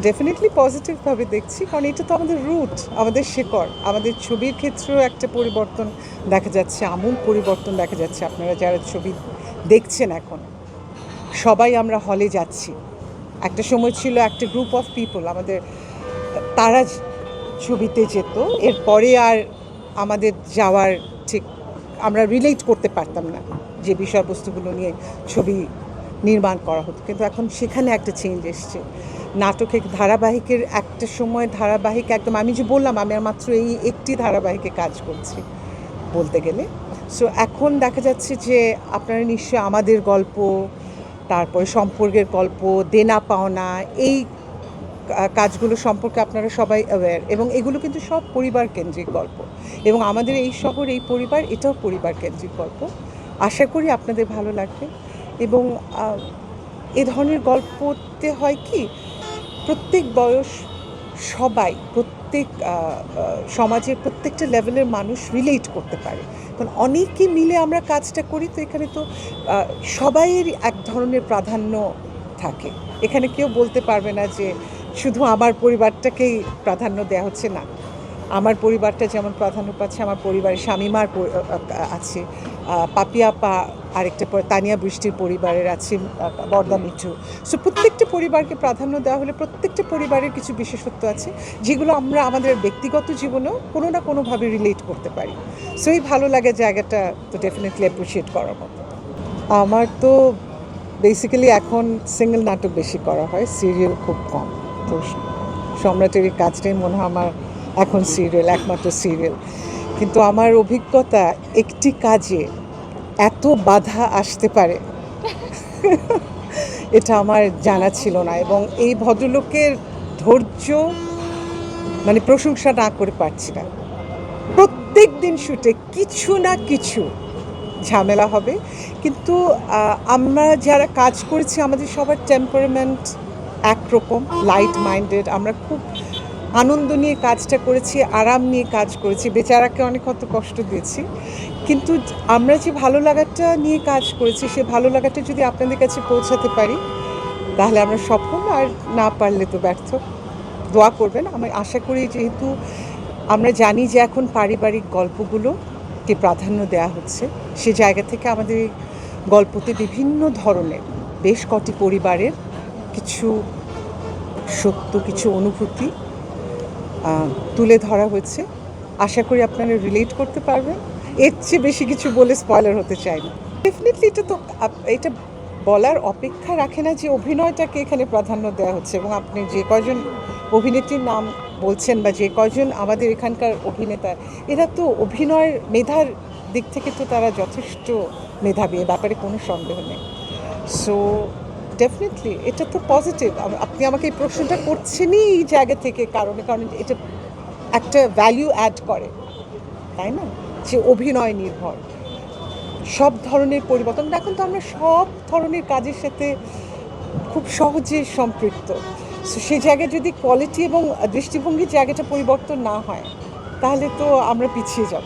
Definitely পজিটিভভাবে দেখছি, কারণ এটা তো আমাদের রুট, আমাদের শেকড়। আমাদের ছবির ক্ষেত্রেও একটা পরিবর্তন দেখা যাচ্ছে, আমূল পরিবর্তন দেখা যাচ্ছে। আপনারা যারা ছবি দেখছেন এখন, সবাই আমরা হলে যাচ্ছি। একটা সময় ছিল একটা গ্রুপ অফ পিপল আমাদের, তারা ছবিতে যেত, এরপরে আর আমাদের যাওয়ার ঠিক আমরা রিলেট করতে পারতাম না যে বিষয়বস্তুগুলো নিয়ে ছবি নির্মাণ করা হতো। কিন্তু এখন সেখানে একটা চেঞ্জ এসছে। নাটকের ধারাবাহিকের একটা সময় ধারাবাহিক একদম, আমি যে বললাম আমি আর মাত্র এই একটি ধারাবাহিকে কাজ করছি বলতে গেলে। সো এখন দেখা যাচ্ছে যে আপনারা নিশ্চয়ই আমাদের গল্প, তারপরে সম্পর্কের গল্প, দেনা পাওনা, এই কাজগুলো সম্পর্কে আপনারা সবাই অ্যাওয়্যার, এবং এগুলো কিন্তু সব পরিবার কেন্দ্রিক গল্প, এবং আমাদের এই শহর, এই পরিবার, এটাও পরিবার কেন্দ্রিক গল্প। আশা করি আপনাদের ভালো লাগবে। এবং এ ধরনের গল্পতে হয় কি, প্রত্যেক বয়স, সবাই, প্রত্যেক সমাজের প্রত্যেকটা লেভেলের মানুষ রিলেট করতে পারে, কারণ অনেকে মিলে আমরা কাজটা করি। তো এখানে তো সবাইয়েরই এক ধরনের প্রাধান্য থাকে। এখানে কেউ বলতে পারবে না যে শুধু আমার পরিবারটাকেই প্রাধান্য দেওয়া হচ্ছে, না। আমার পরিবারটা যেমন প্রাধান্য পাচ্ছে, আমার পরিবারের শামিমার আছে, পাপিয়া পা আরেকটা, তানিয়া বৃষ্টির পরিবারের আছে, বর্দা মিঠু। সো প্রত্যেকটা পরিবারকে প্রাধান্য দেওয়া হলে প্রত্যেকটা পরিবারের কিছু বিশেষত্ব আছে, যেগুলো আমরা আমাদের ব্যক্তিগত জীবনেও কোনো না কোনোভাবে রিলেট করতে পারি। সো এই ভালো লাগে জায়গাটা তো ডেফিনেটলি অ্যাপ্রিসিয়েট করার মতো। আমার তো বেসিক্যালি এখন সিঙ্গেল নাটক বেশি করা হয়, সিরিয়াল খুব কম। তো সম্রাটের এই কাজটাই মনে হয় আমার এখন সিরিয়াল, একমাত্র সিরিয়াল। কিন্তু আমার অভিজ্ঞতা, একটি কাজে এত বাধা আসতে পারে এটা আমার জানা ছিল না, এবং এই ভদ্রলোকের ধৈর্য মানে প্রশংসা না করে পারছি না। প্রত্যেক দিন শুটে কিছু না কিছু ঝামেলা হবে, কিন্তু আমরা যারা কাজ করেছি আমাদের সবার টেম্পারমেন্ট একরকম, লাইট মাইন্ডেড। আমরা খুব আনন্দ নিয়ে কাজটা করেছি, আরাম নিয়ে কাজ করেছি, বেচারাকে অনেক কত কষ্ট দিয়েছি, কিন্তু আমরা যে ভালো লাগাটা নিয়ে কাজ করেছি, সে ভালো লাগাটা যদি আপনাদের কাছে পৌঁছাতে পারি তাহলে আমরা সফল, আর না পারলে তো ব্যর্থ। দোয়া করবেন। আমি আশা করি, যেহেতু আমরা জানি যে এখন পারিবারিক গল্পগুলোকে প্রাধান্য দেওয়া হচ্ছে, সে জায়গা থেকে আমাদের গল্পতে বিভিন্ন ধরনের বেশ কটি পরিবারের কিছু সত্য, কিছু অনুভূতি তুলে ধরা হয়েছে। আশা করি আপনারা রিলেট করতে পারবেন। এর চেয়ে বেশি কিছু বলে স্পয়লার হতে চাই না। ডেফিনেটলি এটা বলার অপেক্ষা রাখে না যে অভিনয়টাকে এখানে প্রাধান্য দেওয়া হচ্ছে, এবং আপনি যে কয়জন অভিনেত্রীর নাম বলছেন বা যে কয়জন আমাদের এখানকার অভিনেতা, এরা তো অভিনয়ের মেধার দিক থেকে তো তারা যথেষ্ট মেধাবী, এ ব্যাপারে কোনো সন্দেহ নেই। সো ডেফিনেটলি এটা তো পজিটিভ। আপনি আমাকে এই প্রশ্নটা করছেনই এই জায়গা থেকে, কারণ এটা একটা ভ্যালু অ্যাড করে, তাই না, যে অভিনয় নির্ভর সব ধরনের পরিবর্তন। এখন তো আমরা সব ধরনের কাজের সাথে খুব সহজে সম্পৃক্ত। সো সেই জায়গায় যদি কোয়ালিটি এবং দৃষ্টিভঙ্গির জায়গাটা পরিবর্তন না হয়, তাহলে তো আমরা পিছিয়ে যাব।